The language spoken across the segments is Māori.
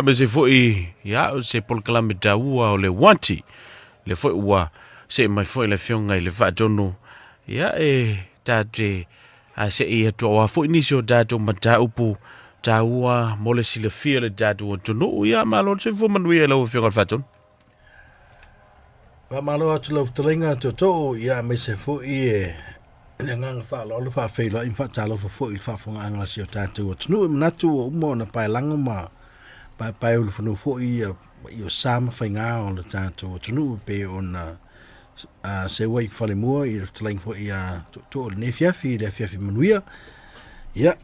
me se foi ya o se pol kilometer ua o le wanti le foi ua se mai foi le fionga i le whaatono ya tate a se i atua wa foi nisio tato mata upu ta ua mole sile fia le tato o tono ya malo se fo manui e lau fionga whaatono wa malo atu lau talenga to ya me se foi le ngang fa lo fa fe lo in fa talo fo il fa fonga anga si o tato o tono natu o mo na pa lango ma pa o fo fo i o sama fainga o le tato o tono pe ona se wai fale mua i talenga fo i to ne fiafi le fiafi manuia ya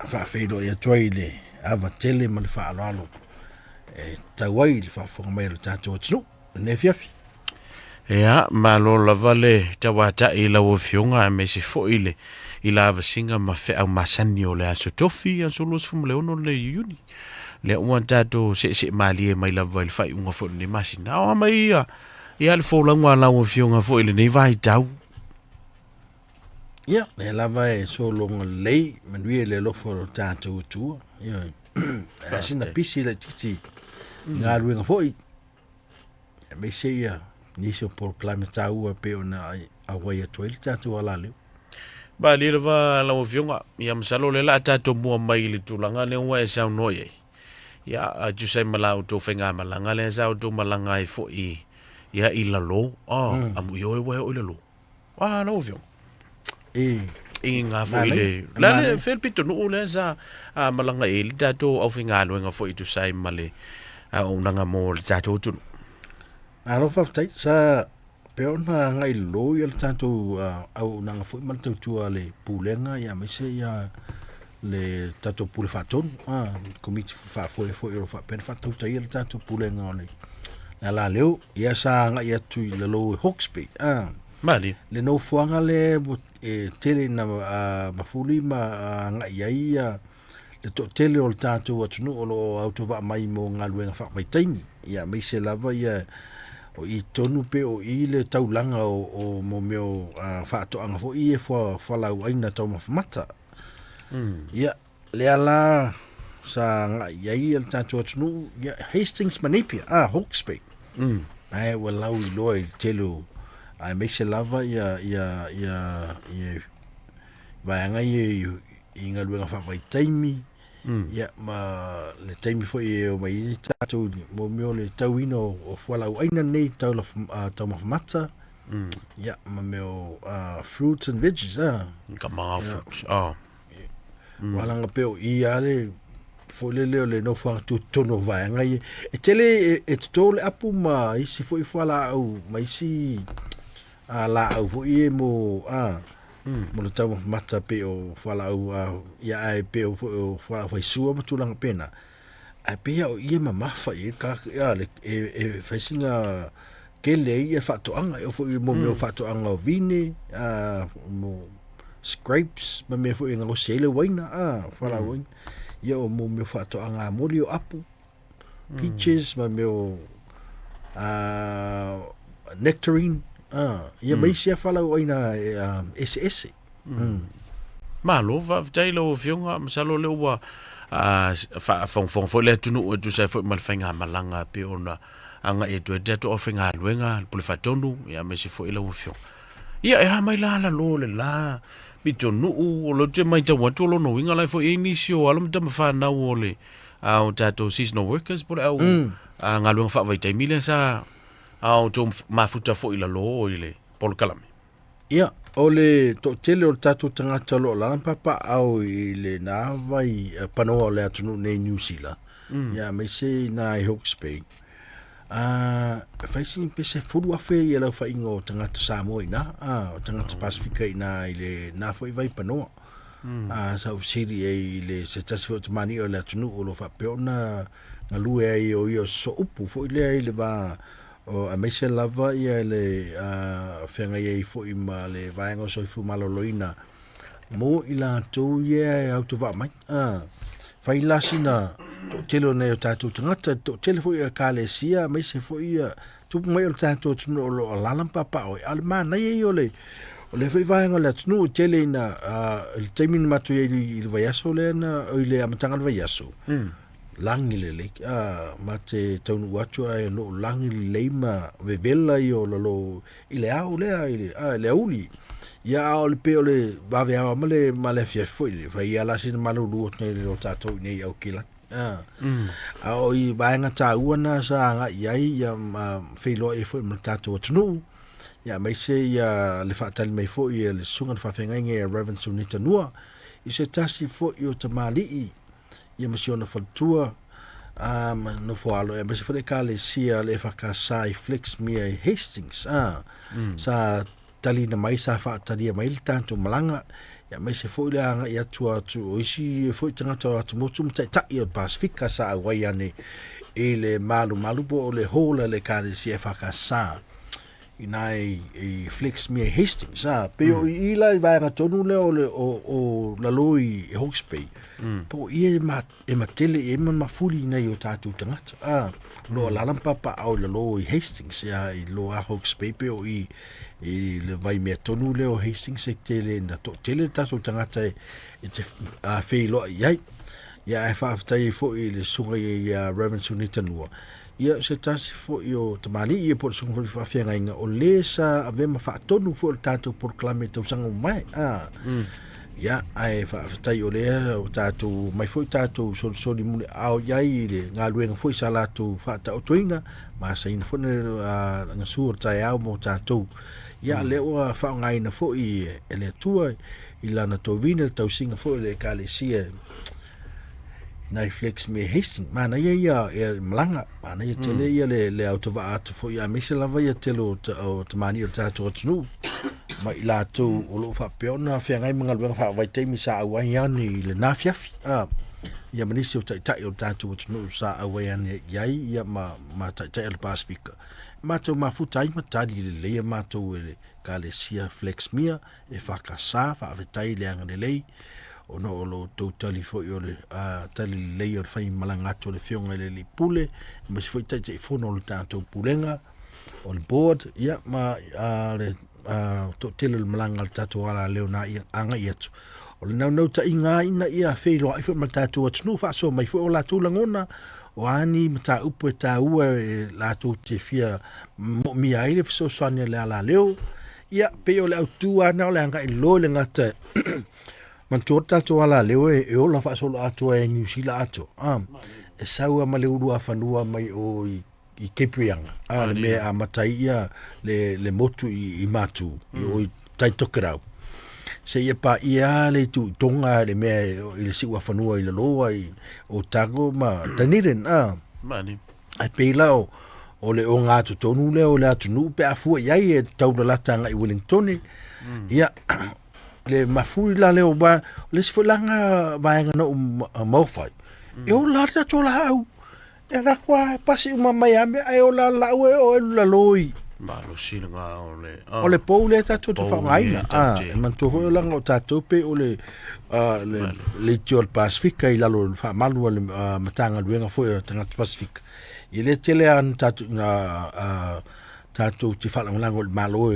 fa fe lo ya toile ava tele ma le fa alo tawai le fa fonga mai le tato o tono ne fiafi ya malo la vale tawata i la fionga me se fo ile i la vasinga ma fe au masani o le aso tofi a solos fum le ono le yuni le ua tato se mali e mai la vai fai unga fo ni masina o mai ia le fo la ngwa la fionga fo ile nei vai tau ya le la vai so longa lei manui le lo fo tato tu ya asina pisi la titi nga luenga fo i me se ia niso por climate ua pe ona a wai atu ele tatu ala leo. Ba li va la fionga ia msalo le la tato mua mai le tulanga ne ua e sao noye ia a tu sai mala auto fenga malanga le sa auto malanga i fo i ia i la lo amu yo e wa o le lo wa la fionga inga fo ile la le fel pito no le sa malanga e le tato au fenga lo nga fo i tu sai male a unanga mo le tato tu alo faftai sa peona ngai lo ia tanto au nanga foi mal tu ale pulenga ia me se ia le tato pule faton komiti fa foi ro fa pen fato tai ia tato pulenga ole la leo ia sa ngai atu le lo Hawke's mali le no fuanga le tele na mafuli ma ngai ia le to tele o tato atu no lo auto va mai mo ngaluenga fa mai taimi ia me se lava ia o i tonu pe o i le taulanga o mo meo whaato anga fo i e whalau aina tau mawhamata. Ia, le ala sa nga iai al tātou atunu, Hastings Manipia, Hawke's Bay. Ai, wa lau i loa i telu, ai meise lava vaianga i ngā luenga whawai taimi, ia ma le taimi foi o mai tātou mo meo le tauino o whalau aina nei tau mawhamata ia ma meo fruits and veggies ka mga fruits walanga peo i ale foi leo le no whangatu tono vaianga i e tele e tuto le apu ma isi foi whala au ma isi la au foi e mo mo le tau mata pe o whala au ia ai pe o whala fai sua matulang pena ai pe o ia mamafa i ka le e faisinga ke le ia whatoanga o foi mo meo whatoanga o vine mo scrapes ma me foi ngau sele waina whala waina ia o mo meo whatoanga moli o apu peaches ma meo nectarine ia mai sia fala o ina SS malo va tailo fionga masalo le wa fong le tunu tu sai fo mal fenga malanga pe ona anga e tu to ofenga luenga pole fatonu ia me si fo ile o fio ia e mai la lo le la bito nu o lo te mai te watu lo no winga lai fo inisio alum te mafa na o le au tato seasonal workers por au nga luenga fa vai te mile sa au to mafuta fo ila lo ile pol kalame ia ole to tele o tatu tangata lo la papa au ile na vai pano le atunu ne New Zealand ia me se na Hawke's Bay fai pese furu afe ia la fai ngo tangata Samoa ina tangata Pasifika ina ile na foi vai pano South City ile se tasfo mani o le atunu o lo fa peona ngalu e o io so upu fo ile va o a meise lava ia le whenga iei fo i ma le vaenga so i fu maloloina mo i la tau ia au tu wa mai whai lasina to telo nei o tātou tangata to tele fo i a kālesia meise fo i a tupu mai o tātou tunu o lo alalam papa o ale mana iei o le whai vaenga le tunu o tele ina il teimini matu iei i le vaiaso le ana o i le amatanga le vaiaso langi le ma te taunu watu ai lo langi le ma vevela i o lo i le au lea i le uli ia o le pe o le vave au ma le fia foi le fa ia la sin malu lu nei le tatou nei au kila a o i vaenga ta uana sa nga iai ia feilo e foi ma tatou tunu ia mai se ia le fatali mai foi ia le sunga fa fenga nge Reverend Sunita Nua i se tasi foi o tamali ia masiona faltua no foalo e mas fale kale sia le fakasai flex mia Hastings sa talina mai sa fa talia mai tanto malanga ya mai se foi la ia tua tu isi foi tanga tu motu mta ia Pasifika sa waiane ele malu bo le hola le kale sia fakasa inai e flex mia Hastings pero ila vai na tonu le o la loi Hawke's Bay po ia e matele e mafuli nei o tatu tangata lo la papa au le loi Hastings ya i lo a Hawke's Bay pero i le vai me tonu le o Hastings e tele na to tele tatu tangata e te a feilo ia e fa aftai fo i le sunga ia Reverend Sunita Nua ia se tasi fo i tamani ia por sunga fa fianga inga o lesa ave ma fa tonu fo tatu por clame to sanga mai ia ai fa aftai o le o tatu mai fo tatu so di mule au ia le ngaluenga fo salatu fa ta o toina ma sa in fo nga sur tai au mo tatu ia le o fa ngai na fo i ele tua i lana to vina tau singa fo le kalesia nai flex me Hastings mana ia e malanga mana ia tele ia le auto va atu fo ia misela va ia telo o tamani o tatu tunu ma ila tu o lo fa peona fa ngai mga luenga fa vai te mi sa awai ani le na fiafi ia manisi o tai o tatu tunu sa awai ani ia ma tai al Pasifika ma to ma futai ma tali le ma to le kalesia flex mia e fa kasa fa vetai le anga le ono lo totally fo yo le tali le fai malanga to le fionga le pule ma se foi tete fono le tanto pulenga o le board ia ma le to tele malanga tato ala leona ia anga yetu o le no ta inga ina ia feilo ai fo ma tato tnu fa so mai fo la tu langona o ani mata upo ta ua la tu te fia mi ai le so sonia le ala leo ia pe o le tu ana le anga i lo le ngata man tota to ala leo e o la fa solo ato e New Zealand ato e saua ma le uru afanua mai o i Keprianga le me a mataia le motu i matu i o tai tokerau se ia pa ia le tu tonga le me i le siua afanua i le loa i o tago ma taniren mani ai peila o le o ngā tonu le o le atu nu pe afua iai e tau na latanga i Wellington ia le mafui la le ba le sfolanga ba nga no mofai e o la ta tola au e la kwa pasi uma mai ame ai o la o la loi ma lo singa o le poule ta to fa ngaina man to ho la ngo ta to pe o le Pasifika i la lo fa malu le matanga luenga foi tanga Pasifika i le tele an ta tatu te fala lango malo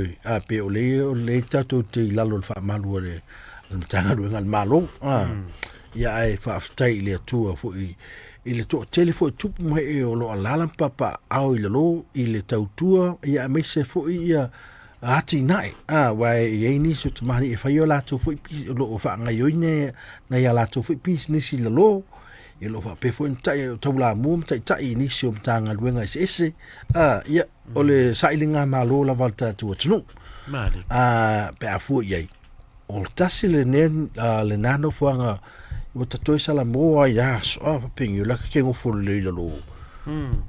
pe o le tatu te lalo fa malo le tanga lu ngal malo ia ai fa aftai le tu fo i le to telefo tu mai o lo ala papa au i lo i le tautua ia me se fo ia ati nai wa ye ni so tmani e fa yo la tu fo lo fa ngai yo ne na ya la tu fo business i lo e lo fa pe fo tai taula mum tai ni so tanga luenga ese ia o le sailinga malo la volta tu tnu mali pe afu ye o tasi le le nano fuanga o tatoi sala mo ya so pingu la ke ngo fo le lo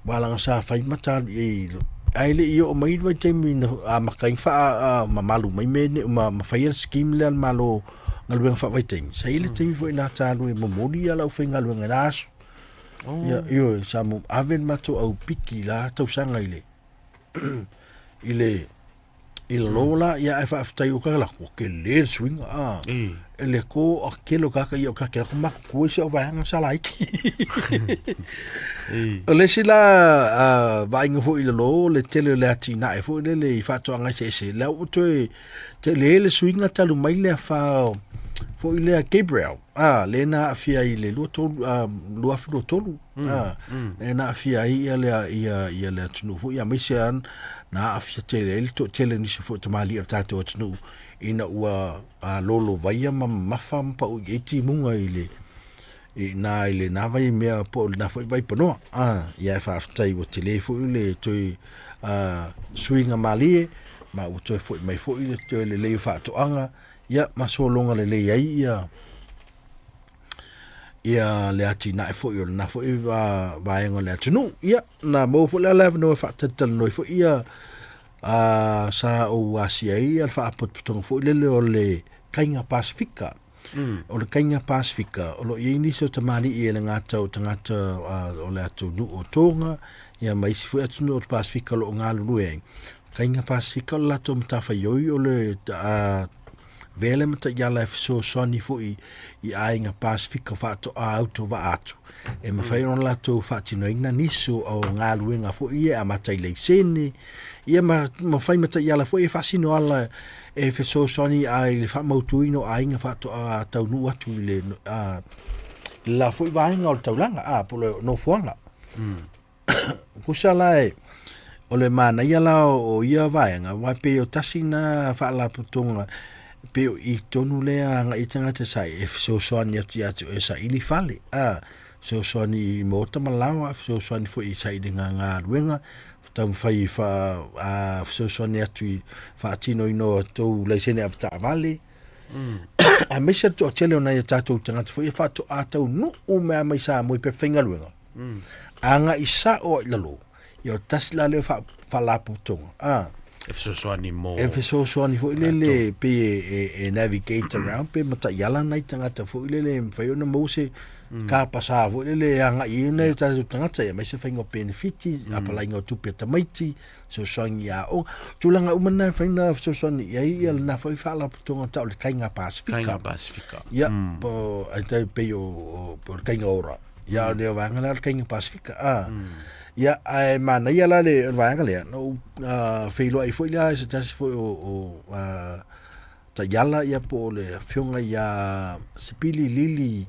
balanga sa fa mata e ai le io mai vai te mi ma kai fa malu mai me ma fire scheme le malo ngaluenga fa vai te sa ile te mi fo na ta lu mo modi ala fa ngaluenga nas ya io sa mo aven mato au piki la tau sanga ile ile lola ya fa aftai o kala ko ke le swing ele ko akelo kaka yo kaka ko mak ko se va nga salaiti ele sila va nga fo ile lo le tele le atina e fo le fa to nga se la o to te le swing ta lu mai le fa fo ile Gabriel le na afia ile lu afu tolu le na afia ia le tunu fo ia mesian na afia tele ni fo tamali tato tunu ina ua lolo vai mafa pa u eti munga ile na vai mea po na foi vai pono ia fa aftai o telefo ile toi swinga mali ma o toi foi mai foi ile toi le fa to anga ia masolonga le ia le ati na foi o na foi va engo le tunu ia na mo fo la no fa tatal no foi ia sa o asia ia fa potong foi le o le kainga pasifika o le kainga pasifika o lo ini so tamani i le ngata o le atu nu o tonga ia mai si foi atu nu o pasifika lo ngalu lueng kainga pasifika la to mtafa yoi o le vele mata yala so soni foi i ainga pasifika fa to auto va atu e ma fai on la to fa tino ina niso o ngalu nga foi ia mata ile sene ia ma fai mata yala foi fa sino ala e fe so soni ai le fa mautuino ainga fa to tau nu atu le la foi vainga o taulanga polo no fuanga kusala o le mana yala o ia vainga wa pe o tasina fa la putonga pe i tonu le nga itanga te sai e so soni atu e sa ili fale so soni mota malawa so soni foi sai nga ruenga tam fai fa so soni atu fa tino ino to le sene afta vale a mesa to tele ona ya tato tanga foi fa to ato no o me mai sa mo pe finga luenga anga isa o lalo yo tasla le fa la putonga so soni mo so soni foi le pe e navigate around pe mata yala nai tanga ta foi le fai ona mo se ka pasa vo le anga i nei ta tanga tsa mai se faingo benefiti apala ingo tupe tamaiti so songi ya o tulanga umana faina so songi ya ia na foi fala putonga ta le kainga pasifika ya po ai pe o por kainga ora ya le vanga na kainga pasifika ya ai mana ia la le vanga le no feilo ai foi la se tas foi o ta yala ia po le fionga ya sipili lili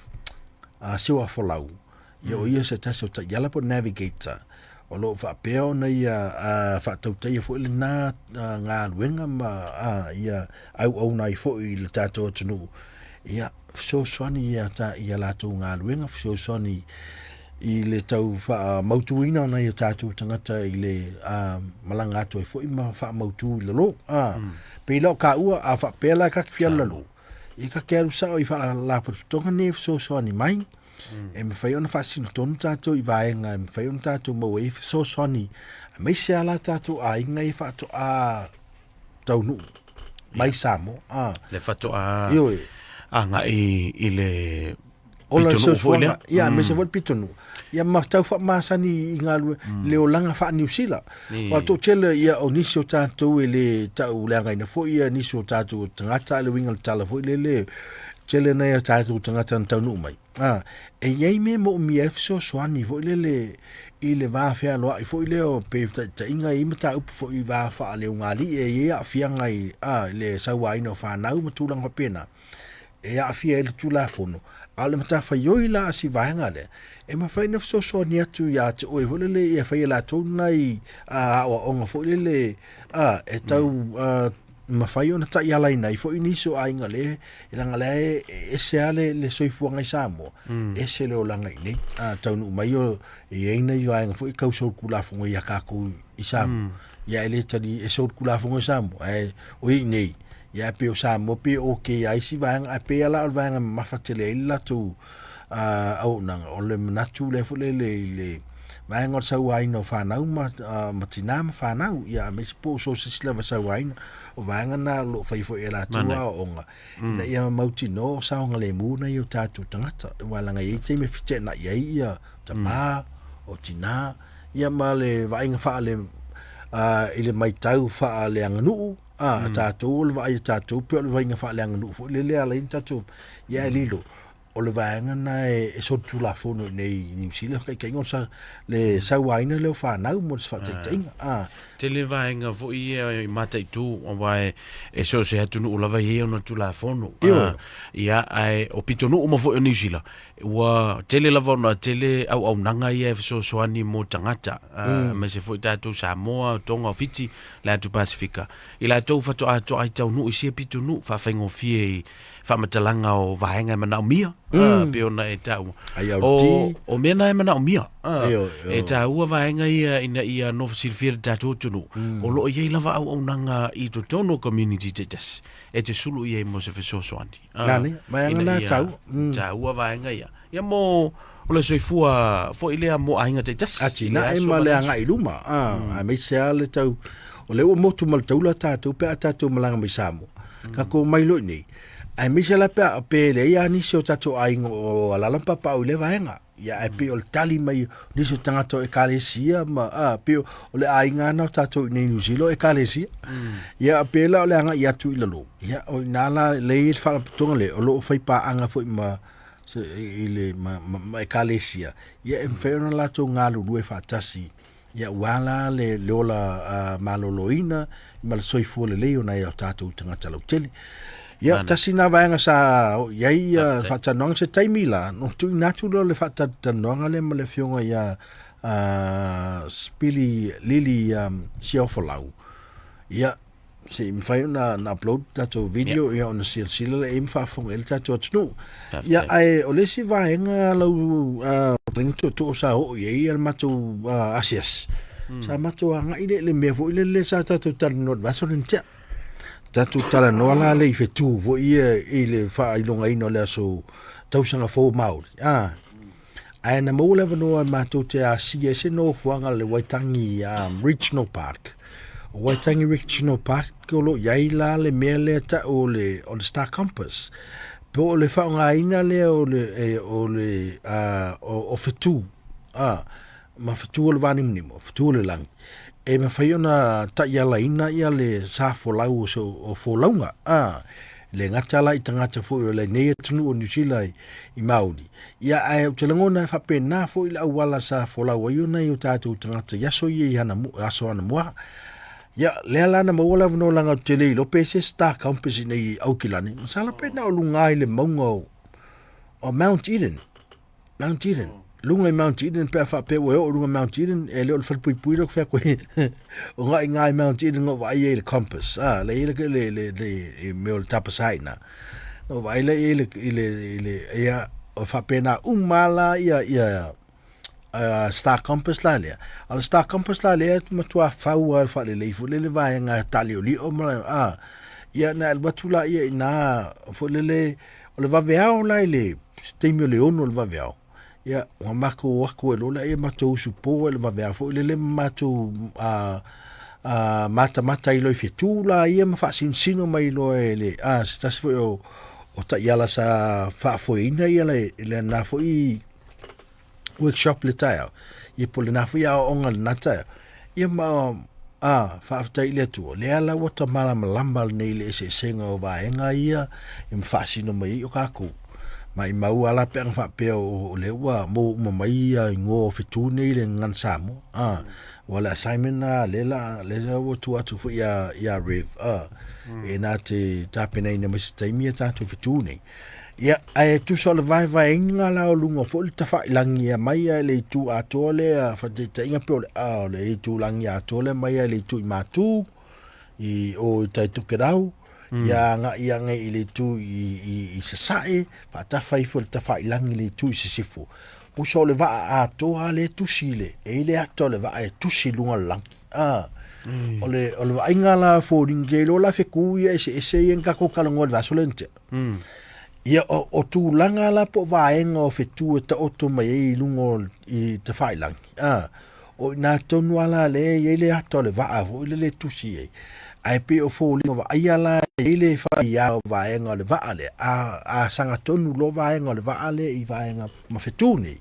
sewa folau ia se taso ta yala po navigator o lo fa peo na ia fa tau tai fo le na nga luenga ma ia au nai fo i le tato tunu ia so soni ia ta ia la tu nga luenga so soni i le tau fa mautuina na ia tato tangata i le malanga to fo i ma fa mautu le lo pe lo ka ua fa pela ka fiala lo i ka keru sa i fa la tonga ne so soni mai e me fai ona fasino tonu tato i vaenga me fai ona tato mo e so soni me se ala tato a inga i fato a taunu mai samo le fato a io anga i le ola so fona ia me se vol pitonu ia ma tau fa masani ngalu le olanga fa New Zealand wa to tele ia onisio tato ele tau langa ina fo ia nisio tato tangata le winga tala fo le tele na ia tato tangata taunu mai e yei me mo mi so swani fo le i le va fa lo i fo le o pe ta inga i mata up fo i va fa le ngali e ia fianga i le sawa ino fa na u tulang pena e a fia le tula fono ale mata fa yoila si vaenga le e ma fa ina so swani atu ya te o fo le e fa la tu nai o onga fo le e tau ma fai ona ta ia lai nei fo iniso ainga le ilanga le ese ale le soifuanga i Samoa ese le olanga i nei taunu mai o e ina i ainga fo i kauso kulafunga i akaku i Samoa ia ele tali e so kulafunga i Samoa o i nei ia pe o Samoa pe o ke ai si vanga a pe ala vanga mafatele ila tu au nanga o le manatu le fo le vanga sa waino fa na matina fa na ia me po so se lava sa waino o vanga na lo fai fo ela tua onga na ia mauti no sa onga le mu na yo tatu tangata wala nga i te me fite na ia tama o tina ia male vainga fa le ile mai tau fa le anganu tatu le vai tatu pe le vainga fa le anganu fo le ala in tatu ia lilo o le vaenga na e so tu la fono nei New Zealand kai ngon sa le sa waina le fa na mo fa tinga te le vaenga vo i matai tu o vai e so se hatu no lava ye no tu la fono ia ai o pitonu o mo vo New Zealand wa tele lava no tele au nanga ia so ani mo tangata me se foi tatu Samoa Tonga Fiji la tu Pasifika ila tu fa to ai tau no isi pitonu fa faingo fie fa matalanga o vaenga mana mia pe ona e tau o mena e mana mia e tau vaenga ia no silfir tatu tunu o lo ye lava au nanga i to tono community tetas e te sulu ia mo se feso soani ngani mai ngana tau vaenga ia mo o le soifua fo ile mo ainga tetas atina e male anga i luma a me se ale tau o le o motu mal tau la tatu pe tatu malanga mai samo ka ko mai lo ni ai me se la pe le ia ni so tatu ainga o ala lampa pa o le vaenga ia e pe o tali mai ni so tangato e kalesia ma pe o le ainga na tatu ni New Zealand e kalesia ia pe la le anga ia tu i lo ia o nala le fa tonga le o lo fai pa anga fo ma se ile ma e kalesia ia e mfeona la to ngalu lue fa tasi ia wala le lola maloloina ma le soifo le leo na ia tatu tangata lo tele ia tasina vaenga sa ia fa tanong se taimila no tu natural le fa tanong le ma le fionga ia spili lili siofolau ia se mfai na upload tato video ia ona silsila e mfa fong el tato tnu ia ai ole si vaenga lo printo to sa o ia mato asias sa mato anga ile le me vo ile le sa tato tan no vasolintia tatu tala no la le fe tu vo ile fa ilonga ino le so tausanga fo mauri ai na mo le no ma to te a CS no fuanga le Waitangi Regional Park Waitangi Regional Park ko lo yaila le mele ta o le Star Compass po le fa nga ina le o le o fe tu ma fe tu le vani mnimo fe tu le lang e me fai ona ta yala ina ia le sa folau o folaunga le ngata la i tangata fo le nei tunu o New Zealand i Maori ia ai te langona fa pena fo i wala sa folau i ona i tatu tangata yaso i ana aso ana moa ia le lana mo wala no langa tele lo pese Star Compass nei Aukilani sala pena o lunga i le mongo o Mount Eden lunga i Mount Eden pe fa pe o lunga Mount Eden e le fa pui lo fa ko o ngai Mount Eden o vai le compass le me o tapasaina o vai le ia o fa pena mala ia Star Compass la le al Star Compass la le matua fa fa le fu le vai nga tali o ma ia na el batula ia na fo le o le va vea la le stemio le ono le va vea ia wa mako wako e lola e matou supo e le mavea fo le matou mata i loi fitu la ia ma fa sino mai lo e le stas fo o ta yala sa fa fo ina ia le na fo i workshop le taia ia po le na fo ia onga na taia ia ma fa fa ile tu le ala wata mala malamba nei le se senga o vaenga ia e ma fa sino mai o kako mai mau ala pe fa pe o le wa mo mai ngo fitu nei le ngan samo wala assignment na le wo tu atu fo ya rev e na te tapena ina mai taimia tatu fitu nei ia ai tu so le vai inga la o lungo fo le tafa langi mai le tu atole fa te inga pe le tu langi atole mai le tu matu i o tai tu kerau ia nga ile tu i se sai fa ta fai fo ta fai lang ile tu se sifu o so le va a to ale tu sile e ile a to le va e tu silunga lang o le inga la fo ringelo la fe ku ia se en ka ko kala ngol va solente ia o tu langa la po va en o fe tu ta oto mai lungo i ta fai lang o na to wala le ile a to le va a fo ile le tu si ai pe o fo li va ia la ile fa ia va en le va ale a sanga tonu lo va en le va ale i va en ma fetuni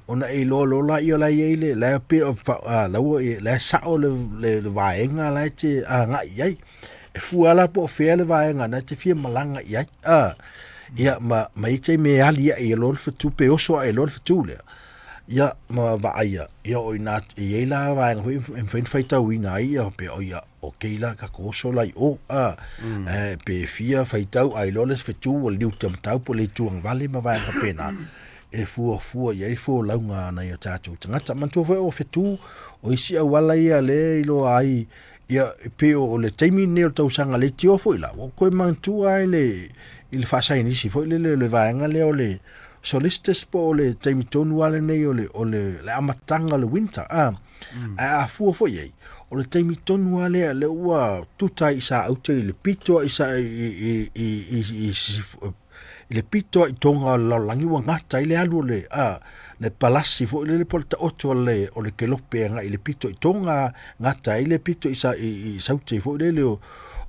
ona e lo la ia la ile la pe o la o la sa o le va en la te nga ia e fu ala po fe le va en na te fi malanga ia ia ma i te me ali ia e lor fetu pe oso e lor fetu le ia ma vaia ia o ina ia la va en fin faita wina ia pe o ia o keila ka koso lai o pe fia faita ai loles fetu o liu tam tau po le tuang vale ma va ka pena e fu ia fu launga na ia tatu tanga mantu o fetu o isi a wala ia le ilo ai ia pe o le taimi ne o tau sanga le tio foi la o ko mantu ai le il fa sai ni si foi le vaenga le o le solistes po le taimi tonu ale nei o le amatanga le winter a fu foi ai o le taimi tonu ale le ua tuta isa auto le pito isa le pito i tonga la langi wa ngata ile alu le palasi fo le porta otto o le kelope nga ile pito i tonga ngata ile pito isa i sauti fo le o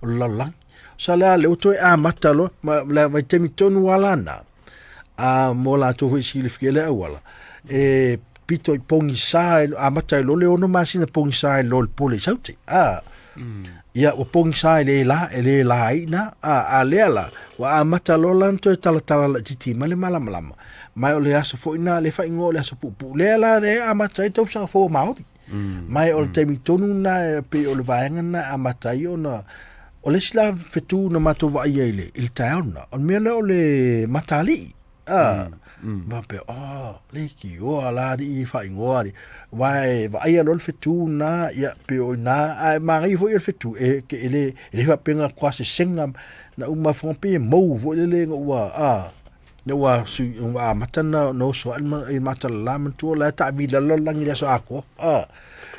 la lang sala le otto mata lo la vai temi tonu wala na mo la to fi sile fiele wala pito i pongi sa mata lo le ono masina pongi sa lo pole sauti ia o pongi sa le la ina le ala wa mata lo lanto tala la titi male mala mai o le aso fo ina le fa ingo le aso pupu le ala le mata i tau sa fo maori mai o te mitonu na pe o le vaenga na mata i ona o le sila fetu na mato va ile il tauna o mele o le matali ma pe le ki o ala di fa ingo ari vai vai lo fetu na ia pe o na ma ri vo il fetu ke ele va penga quasi senga na uma fon pe mo vo le wa ne wa su wa matana no so al matala man tu la ta vi la lang ya so ako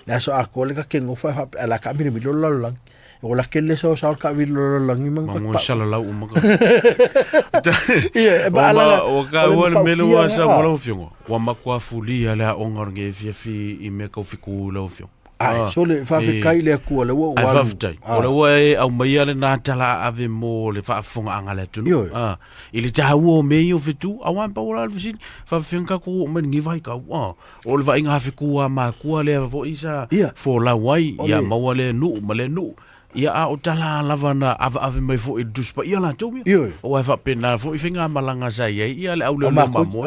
la so ako le ka kengo fa ala ka mi lo lang o la kelle so sa ka vi lo lang mang ko sala la uma ka ba ala o ka won melo wa sa mo lo fiongo wa makwa fulia la ongar nge fi i me ko fi ku lo fiongo so le fa fe kai le ku le wo wa o le wo au mai ale na tala ave mo le fa fonga angala tu ile ta wo me yo fitu awan pa wala fi fa finka ku men ngi vai ka o le va inga fi ku ma ku le vo isa fo la wai ya ma wale nu male nu ia o tala lavana ave mai fo i dus pa ia la tu o fa pena fo i finga malanga sai ia le au le ma mo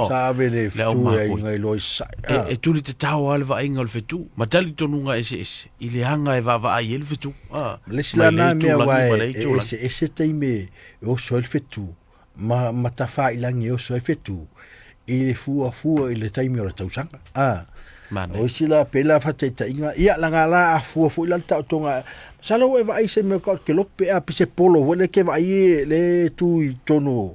sa ave le fitu e ngai lois e tu te tau ale va inga le fitu matali tonunga ese ile hanga e va ai le fitu le sila na me wai ese teime o so le fitu ma tafa ilangi o so le fitu ile fu ile teime o tausanga o sila pela fateta inga ia langa la fu ila ta tonga salo e vai se me ko ke lope a pise polo wole ke vai le tu tono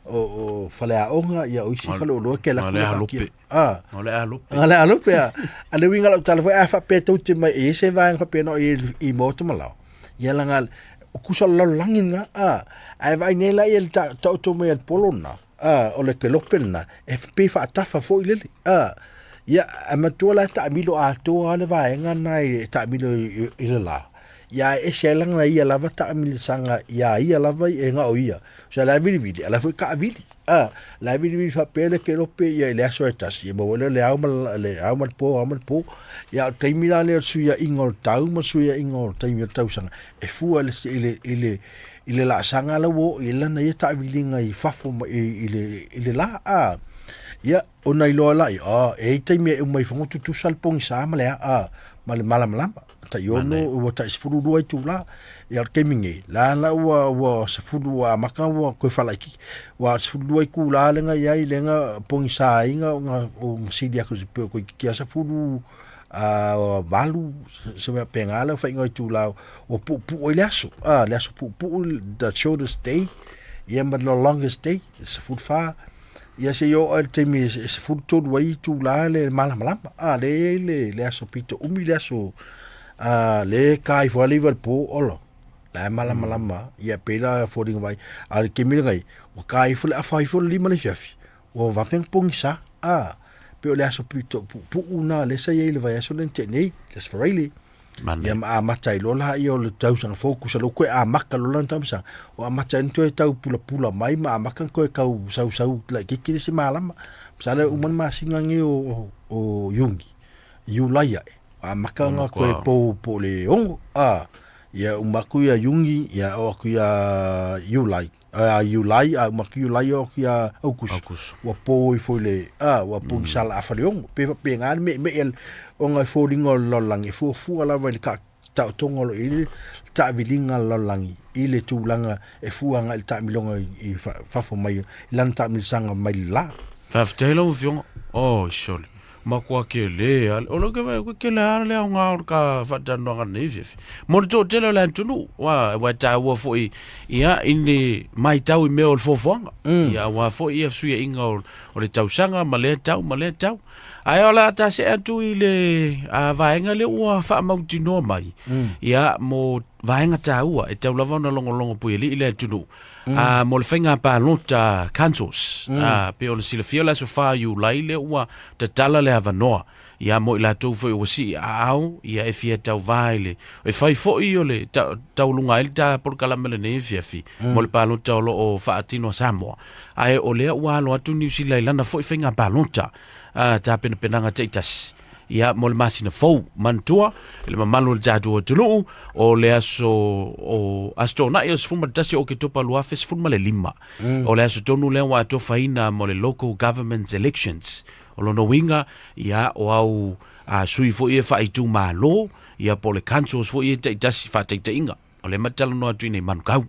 o fale a onga ia o si fale o lo ke la ale alope ale winga la tala foi a fa pe tu te mai e se vai fa pe no i moto malo ia langa o kusa lo langinga ai vai nela il ta to me el polo na o le ke lope na fp fa tafa fo ile ia amatua ta milo a to ale vaenga nai ta milo ile la ia e selang na ia lava ta mil sanga ia lava e nga o ia so la vidi ala foi ka vidi la vidi fa pele ke rope ia le aso tas ia mo le amal po ia taimila le su ia ingol tau ma su ia ingol taimila tau sanga e fu ile la sanga la wo ile na ia ta vidi ngai fafo ile la ia ona ilo la e te me mai fongo tu salpong sa male malam ta yono o ta sfuru do ai tu la ia ke mingi la wa sfuru wa maka wa ko fala ki wa sfuru ai ku la lenga ia lenga pong sa inga o sidia ko ki sa furu valu se me pengala fa inga tu la o pu le aso pu the shortest day ia but the longest day sfuru fa ia se yo al temi se futo wai tu la le malama le aso pito umi le aso le kai fo Liverpool olo la malama ia pela foding vai al kemi ngai o kai fo le afai fo lima le fiafi o va ken pongisa pe le aso pito pu una le sai le vai aso le teni le sfarili ia matai lo la ia le tau sanga fokus lo ko maka lo lan tamsa o matai nto tau pula mai maka ko kau sau la kiki se malama sala uman masinga ngi o yungi yulaya maka nga ko po le ongo ia umaku ia yungi ia o ku ia yulai Julai mak Julai o kia August August. wa po I foi le wa po sala afariong pe ngan me el o ngai fo ringo lo langi fu ala vai ka ta tongo lo I ta vilinga lo langi I le tūlanga e fuanga I ta milonga I fafo mai lan ta misanga mai la Faftela o fiong. Oh, sure. Makua ke le o lo ke vai ke le le nga ka fata no nga ni fi mo to tele la tunu wa ta wo fo ia ini mai tau me o fo fonga ia wa fo ia su ia inga o le tau sanga ma le tau ai ola ta se atu I le a vaenga le wa fa mau tino mai ia mo vaenga ta ua e tau lava na longo pu ile ile tunu mo le fenga pa lota councils pe o le silafia la so fa you laile ua te tala le avanoa ia mo ila tau foi o si au ia e fia tau vaile e fai foi o le tau lunga il ta por kala mele ne fi mo le pa lota o fa atino Samoa ai o le ua lo atu New Zealand lana foi fenga pa lota ta penanga te tas ia mo le masina fou mantua le mamalu le tatu o tulu o le aso o astona ios fuma tasi o ke topa luafes fuma le lima o le aso tonu le wa to faina mo le local government elections o lo no winga ia o au a sui fo ia fa itu malo ia po le councils fo ia te tasi fa te inga o le matalo no atu nei mankau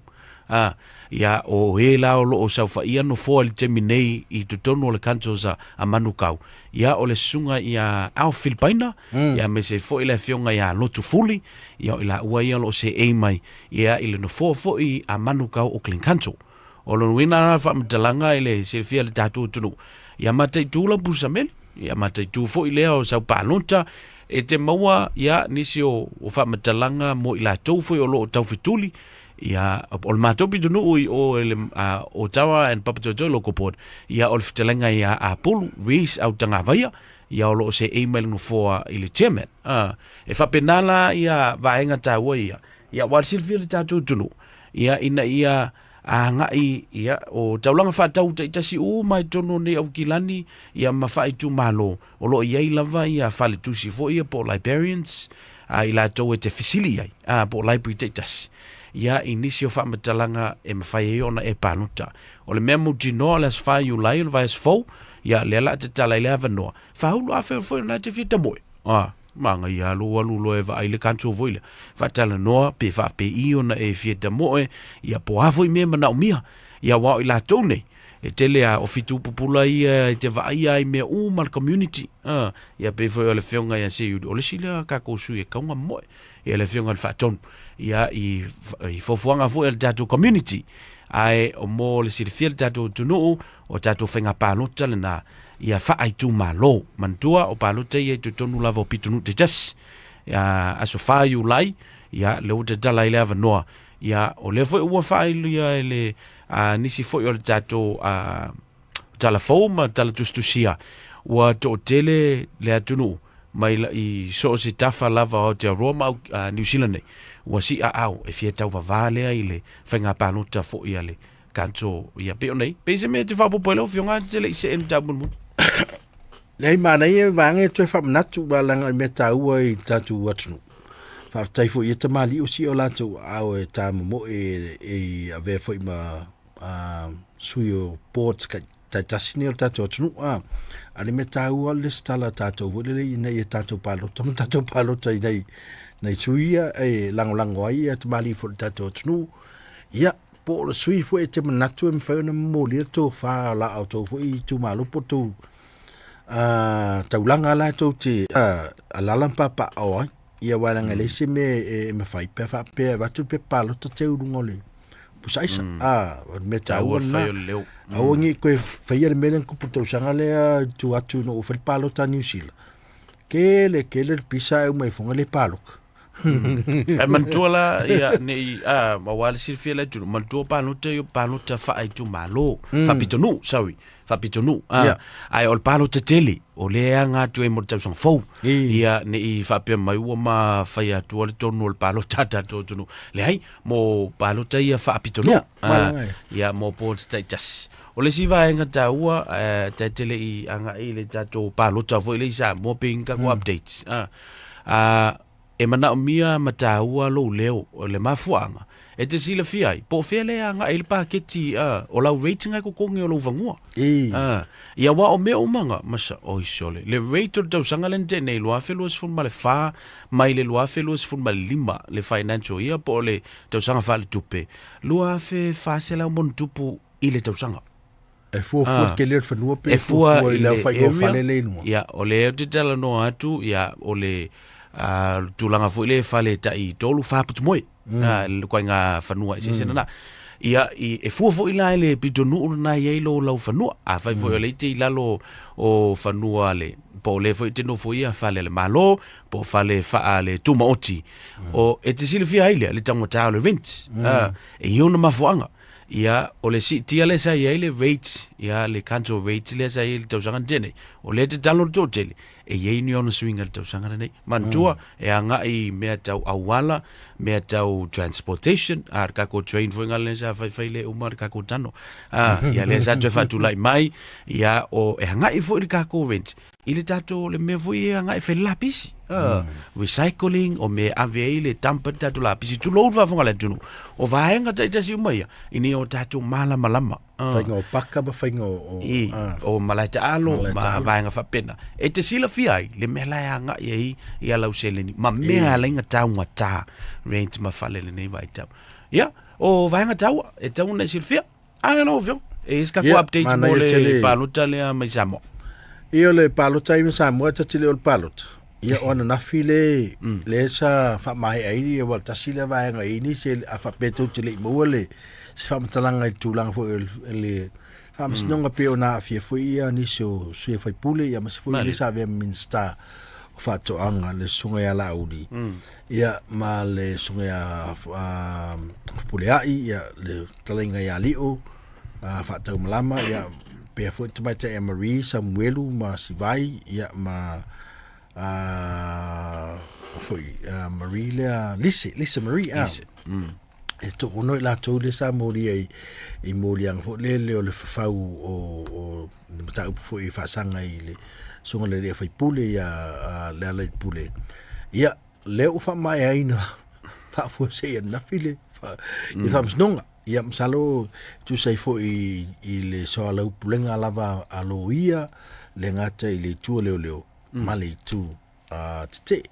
ia o la o lo o sa fa ia no fo le terminei I to tonu le councils a manukau ia o le sunga ia au Filipaina ia me se fo ile fionga ia lotu fuli ia ila ua ia lo se e mai ia ile no fo I a manukau o Clean Council o lo wina fa mtalanga ile se fia le tatu tunu ia matai tula busamel ia matai tu fo ile o sa palonta e te maua ia nisi o fa mtalanga mo ila tau fo o lo tau fituli ia o le matopi tunu o ele o tawa and papatoto local board ia o le fitalenga ia a pulu Reese au tanga vaia ia o lo se email no for ile chairman e fa penala ia vaenga tawa ia wa silvia le tatu tunu ia ina ia ngai ia o taulanga fa tau te tasi mai tono ne au kilani ia mafai tu malo o lo ia lava ia fale tusi fo ia po librarians ila to te fisili ai po library te tasi ia inisio fa matalanga e mafai ona e panuta o le memo dino las fa you lai o vai fo ia le la te tala ile avanoa fa hulu a fo na te fita moi manga ia lo e vai le kanto voile fa tala noa pe fa pe I ona e fita moi ia po avo I me mana o mia ia wa ila tone e tele a ofitu popula ia e te vai ai me mal community ia pe fo le fionga ia se o le sila ka ko su e kaunga moi ia le fionga fa ton ia I fofuanga fo el tatu community ai o mo le silfiel tatu tunu o tatu fenga palota le na ia fa ai tu malo mantua o palota ia tu tonu lava o pitunu te jas ia aso fa you lai ia le o te tala ile ava noa ia o le fo ua fa ia le nisi fo o le tatu tala fo ma tala tustusia ua to tele le atunu mai I so se tafa lava o te Roma New Zealand ua si au e fia tau vavale ai le whainga panuta fo ia le kanto ia peo nei pe se me te whapopoelo fionga te le se en tabu mun nei mana ia vange to fa natu balanga me tau ai tatu watnu fa tai fo ia te mali o si o lato au e tamu mo e ave fo ma suyo ports ka tasini o tatu watnu ali me tau al stala tatu vo le nei tatu palo tai nei suia e lango ai te mali fo tatu watnu ia po le sui fo e te manatu e mwhai na mōlia tō wha la au tō fo I tu malupo tō taulanga la tō te alalam papa au ai ia waranga le se me e mwhai pe wha pe watu pe palo ta te urungo le pusaisa me tau na au ngi koe whai ale melen kupu tō sanga le tu atu no ufel palo ta New Zealand ke le pisa e umai fonga le paloka e mantua ia nei mawale silfia le tu mantua panuta fa ai tu malo fa pitonu fa pitonu ai ol palo te tele o le anga tu e morta son fo ia nei fa pe mai o ma fa ia tu ol tonu ol palo tata tonu le ai mo palo te ia fa pitonu ia mo port status o le siva enga ta ua te tele I anga I le tato palo ta fo le sa mo pinga ko updates e mana o mia mataua lo leo o le mafuanga e te sila fia ai po fele anga il paketi o lau rating ai ko kongi o lau vangua ia wa o mea umanga masa o isole le rate o tau sanga len te nei lua felu as fun male fa mai le lua felu as fun male lima le financial ia po le tau sanga fa le tupe lua fe fa se la mon tupu i le tau sanga e fua ke le fanua pe e fua i le fa go fa le no ia o le te tala no atu ia o le tulanga fo le fa le tai tolu fa put moi ko nga fanua se sena ia e fua fo ila le pitonu na ye lo lau fanua a fa fo le te ila lo o fanua le po le fo te no fo ia fa le malo po fa le fa le tuma oti o e te silfia ile le tango ta le vent e yo no mafuanga ia o le si tia le sa ia le rate ia le council rate le sa ia tau sanga tene o le te talo to tele e ye ni ono swinga tau sanga nei mantua e anga i mea tau awala mea tau transportation ar ka ko train fo ngale sa fai le umar ka ko tano ia le sa te fatu lai mai ia o e anga i fo i ka ko rent ile tato le me fo ia anga i fe lapis recycling o me ave le tampa tato lapis tu lo va fo ngale tunu o va hanga tai tasi mai ini o tato mala malama fainga o paka ba fainga o malaita alo ma vainga fa pena e te sila fiai le mela anga ia lau seleni ma mea lenga taunga ta rent ma fale le nei vai tau ia o vainga tau e tau na silfia ai no vio e ska ko update mo le paluta le mai samo io le paluta i samo ta tile o paluta ia ona na file le sa fa mai ai e volta sila vainga ini se a fa peto tile mo le fa mtalanga i tulang fo le fa msnonga pe ona fie fo ia ni so se fa pule ia mas fo le sa ve minsta fa to anga le sunga ya laudi ia ma le sunga ya pule ai ia le talinga ya liu fa to malama ia pe fo to mai te Marie Samuelu ma sivai ia ma foi Marie le Lisa Marie e to no la to le sa mori ai mori ang fo le o le fau o mata fo i fa sanga i le songa le fa pule ya le pule ya le o fa mai ai na fa fo se na file fa i fa msnonga ya msalo tu sai fo i le so la pulenga lava alo ia le ngata i le tu le mali tu te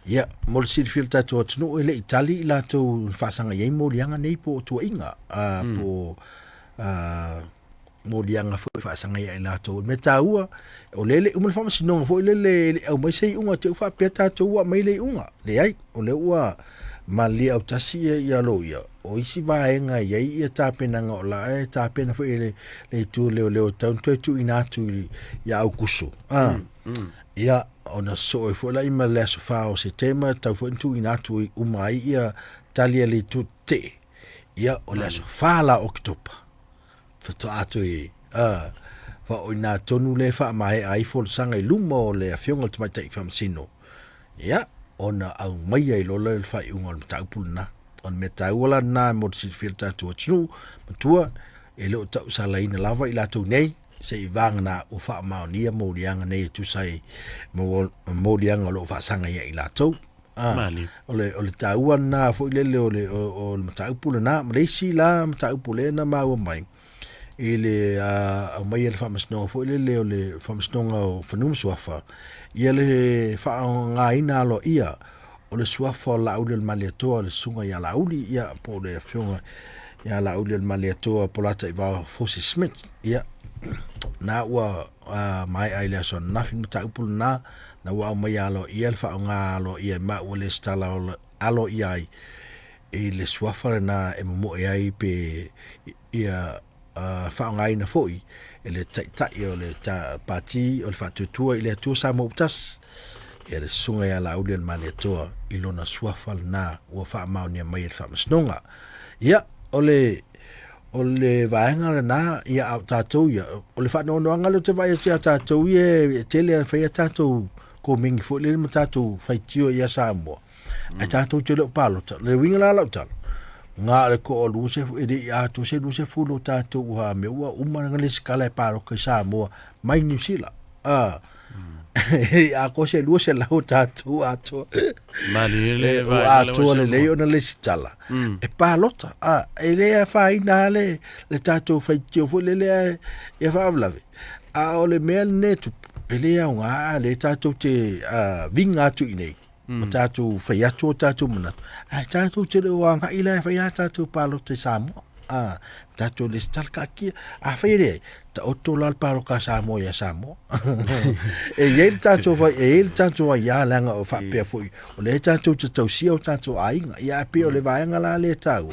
ia mo le filta to no ele Itali la to fasanga ye mo lianga nei po to inga po mo lianga fo fasanga ye la to metaua o lele o mo fa sino fo lele o mai sei unga te fa peta to wa mai le unga le ai o le wa mali au tasi ia lo ia o isi va enga ye ia ta pena nga la e ta pena fo le tu le tu ina tu ya au kuso ia ona so fo la ima le so fa o se tema ta fo tu ina tu umai ia talia le tu te ia o le so fa la oktopa fa to atu fa o ina tonu le fa mai ai fo sanga lumo le afionga tu mai tai fam sino ia ona au mai ai lo le fa unga ta pulna on meta wala na mo si filta tu tu tua e lo ta sala ina lava ila tu nei se ivang na o fa maonia mo dianga nei tu sai mo dianga lo fa sanga ia ila tu ole tauan na fo ile o mata pula na malaysia la mata pula na ma o mai ile a mai el famas no fo ile le famas no o fanum suafa ile fa nga ina lo ia o le suafa la ul maleto le sunga ya la uli ia po le fionga ya la ul maleto po la ta va fosi smith ia na wa mai ai le son nothing mata pula na wa mai alo ia fa nga lo ia ma o le stala alo ia e le suafa na e mo ai pe ia fa nga ina foi ele tai o le ta pati o le fa tutua ile tu sa mo tas e le sunga ya la ulian mane toa ilona suafa na o fa ma ni mai fa snonga ia ole vaenga na ia ta tu ia ole fa no ngalo te vai se ta tu ye tele fa ya ta tu ko mingi fo le mata tu fa tio ya sa mo a ta tu le palo le winga la ta nga le ko lu se e a to se lu se fu lo ta to ha me wa uma nga le skala pa ro ke sa mo mai ni sila a ko se lua se lau tātou atua. Mali le O atua le leo na le sitala. E pālota. E lea whaina le tātou whaitio fu le lea e whaavlawe. A o le mea ne tupu. E lea unga le tātou te vinga atu i nei. O tātou whaiatu o tātou manatu. Tātou te leo anga i lea whaiata tātou pālota i Samoa. Tātou le sitala ka kia. Whaire ta oto lal paro ka Samoa ia Samoa. E ele tātou vai ia langa o whapea fui. O le tātou te tausia o tātou ainga. Ia pe o le vaenga la le tau.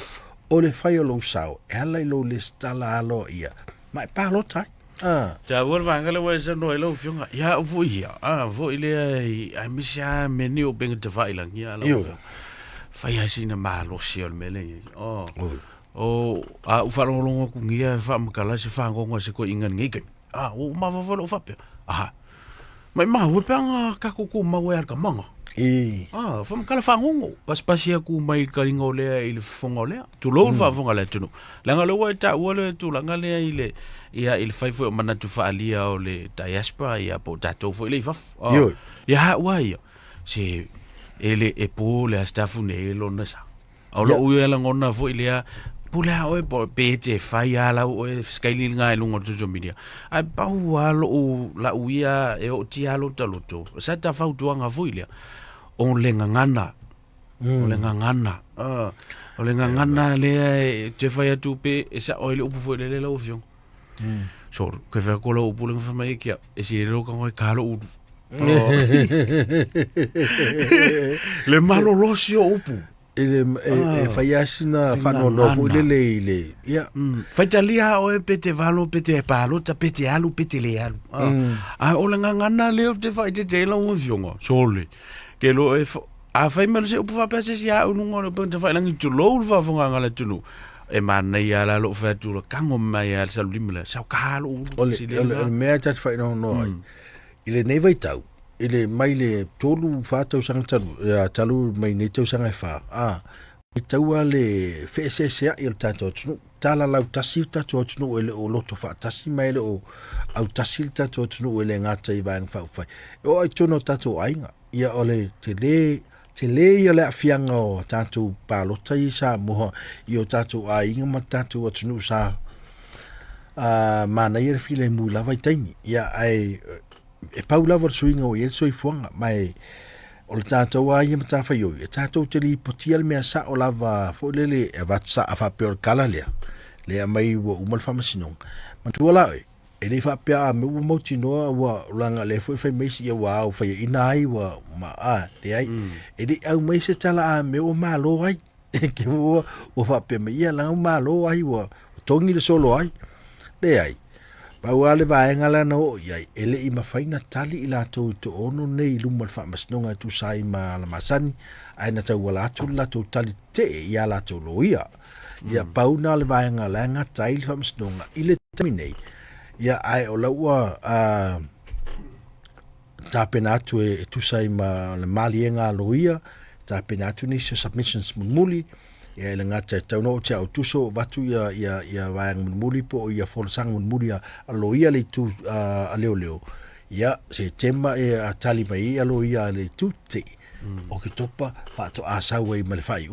O le whai o lo sao. E ala i lo le sitala alo ia. Mai pālota Ta wor vanga le wa sa no elo fiunga. Ya vo ia. Vo ile ai misia meni o benga te vai lang ia la. Fai asina malo si ol mele. O whalonga ku ngia whamakala se whangonga se ko ingan ngiken. O mawawala o whapea. Mai mahu peanga kako ku mawe ar ka manga. Whamakala whangongo. Paspasi aku mai ka ringa o lea i le whonga o lea. Tu lou whafonga lea tunu. Langa le wai ta ua le tu langa lea i le whaifo o manatu whaalia o le diaspora ia po tatou fo i le i whaf. Ia ha ua ia. Se ele e po le astafu ne e lona sa. Aula ui ala ngona fo i lea pula oe po pete fai ala oe skaili nga e lungo social media. Ai pau alo o la uia e o ti alo taloto. Sa ta fau tuanga foilia. O lenga ngana. O lenga ngana. O lenga ngana le te fai atu pe e sa oe le upu foi le la ofiong. So, ke fa kola upu lenga fa mai kia. E si ero ka ngoi kalo udu. Le malo losi o upu. E fai asina whanono fu le. Ia. Faitalia o e pete valo, pete palo, ta pete alu, pete le alu. O le ngangana leo te fai te tela o fionga. Sole. Ke lo e a fai mele se upu whapese si a ununga o te fai langi tu lou le whafonga ngala tunu. E mana ia la lo fai tu la kango mai a salu limele. Sao kahalo ulu. Ole mea tatu fai no ai. Ile nei vai tau. Ile mai le tolu whātau sanga talu mai nei tau sanga e wha. I taua le whesesea i o tātou atunu. Tāla lau tasi o tātou atunu ele o loto wha tasi mai ele o au tasi o tātou atunu ele ngāta i vāng whau whai. O ai tono tātou ainga. Ia ole te le ia le afianga o tātou pālota i sa moha i o tātou ainga ma tātou atunu sa mana i re while mui lava i taimi. Ia ai e pau lava suinga o soi fuanga mai o le tātou a ia mata whai oi e tātou te li potia le mea sa o lava fo lele e vatsa a whapea o kala lea mai ua umal whamasinong matua la oi e le whapea a me ua mauti noa ua ulanga le fo whai meisi ia ua au whai ina ai ua ma le ai e le au mai se tala a me ua malo ai ke ua whapea me ia langa malo ai ua tongi le solo ai le ai Pau ale vaenga la no ia ele I mawhaina tali I lātou to ono nei luma le whaamasnonga tu sai ma la masani ai na tau wala atu lātou tali te ia lātou loia. Ia pau na le vaenga la ngata I le whaamasnonga I le taminei. Ia ai o laua tāpena atu e tu sai ma le malienga loia tāpena atu ni se submissions muli ia le ngata tau no te au tuso watu ia vaenga muli po ia folsang muli a loia le tu a leo ia se tema e a tali mai a loia le tu te o ki topa pato a sawe ma le fai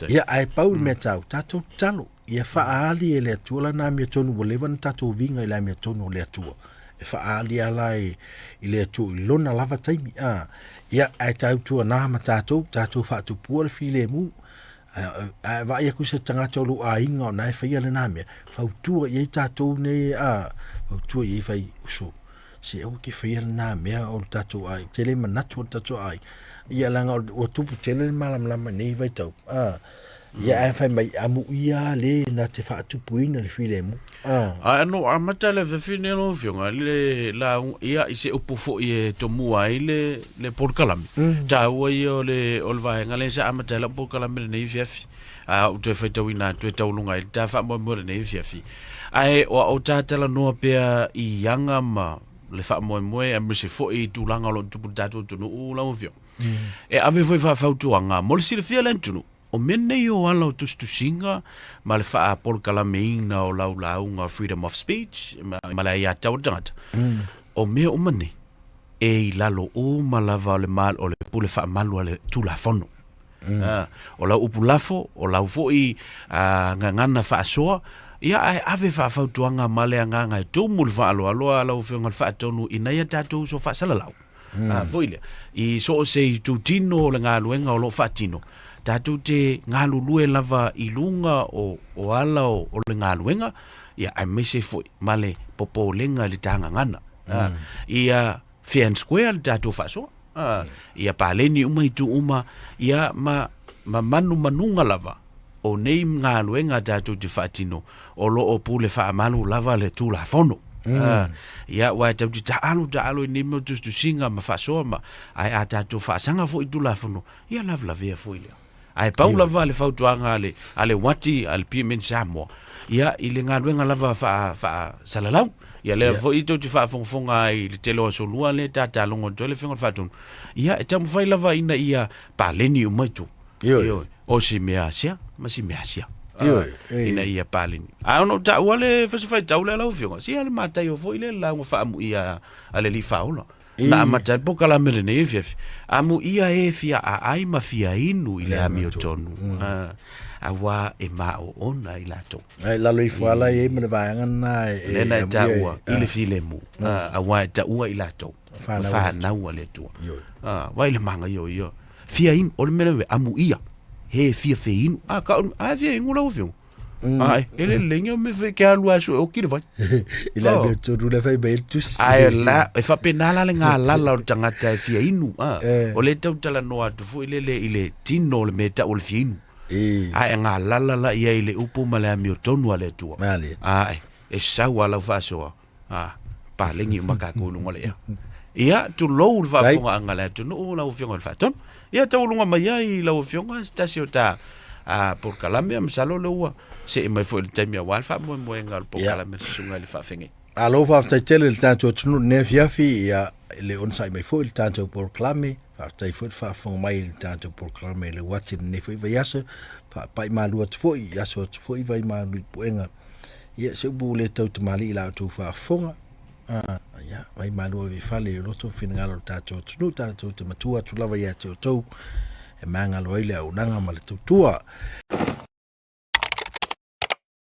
ia ai paul me tau tato talo ia faali e le atua na mea tonu walevan tato vinga I la mea tonu le atua e faali ala I le atua I lona lava taimi ia ai tau tua na ma tato faatu pua le file mu va ia ku se tanga tolu a inga na fa ia le name fa tu ia tatou ne fa tu ia fa so se o ke fa ia le name o tatou ai tele manatu tatou ai ia langa o tu tele malam lama nei vai tau ia fa mai amu ia le na te fa tu puina le file mu no amata le fine no fionga le la ia ise upufo I to mua le porkalami ta o io le olva ngale sa amata le porkalami le fiafi o te fa tawina tu taulunga I ta fa mo le fiafi ai o tata no pe I yanga ma le fa mo a mse fo I tu langa lo tu tato tu no la fio e ave foi fa tuanga mo le fia lentunu o mene yo ala o tustusinga ma le faa polkala meina o launga freedom of speech ma le ia tau tangata o mea o mane e lalo o malava o le mal o le pule fa malu le tulafono o la upulafo o la foi ngangana fa soa ia ai ave fa tuanga male nganga tu mul fa alo la ufenga fa tonu ina ia tatu so fa salalau foile I so se tu tino le ngaluenga o lo fa tino tatu te ngalulue lava ilunga o ala o le ngaluenga ia ai mese foi male popolenga le tanga ngana ia fair and square le tatu fa so ia paleni uma itu uma ia manu manunga lava o nei ngaluenga tatu te fatino o lo o pule fa malu lava le tu la fono ia wa tatu ta alu ni mo tu singa ma fa so ma ai tatu fa sanga fo itu la fono ia lava via foi le ai paula vale fa tuanga ale wati al pimen samo ia ile ngaluenga lava fa salalau ia le fo ito te fa fonga I le telo so lua le tata longo tole fenga fa tun ia tamu fai lava ina ia paleni umaitu io o si measia ma si measia ina ia paleni no ta wale fa fa taula la fenga si ale mata yo fo ile la fa mu ia ale li faula na mata poka la mele ne fiaf amu ia fia ai ma fia inu ile ami tonu awa e ma o ona ilato ai la lui fala e me va ngana e na taua ile file mu awa taua ilato fa na wale tu wa ile manga yo fia in o mele amu ia he fia fein ka fia ngula o fiu ai ele lenga me fe ka lua so o kire vai il a beto du la fai bel tous ai la e fa penala le ngala la o tangata fia inu o le tau tala no atu fu ile tino le meta o le fia inu ai ngala la ia ile upu male ami o tonu ale tu ai e sa wala fa so pa lengi maka ko lu ngole ia tu lo va fonga ngala tu no la o fianga fa ton ia tau lunga mai ai la o fianga stasio ta por Calambia msalo le ua se mai foi le temia wal fa mo ngal por Calambia sunga le fa fengi alo fa ta tele le tanto tunu ne fiafi ia le on sai mai foi le tanto por Calambia fa tai foi fa fon mai le tanto por Calambia le wati ne foi va yaso fa pai malu at foi yaso foi vai malu poenga ia se bu le tau mali la tu fa fonga ia vai malu vi fale lo to finalo tanto tunu tanto te matua tu lava ia tu e manga loile au nanga ma le tutua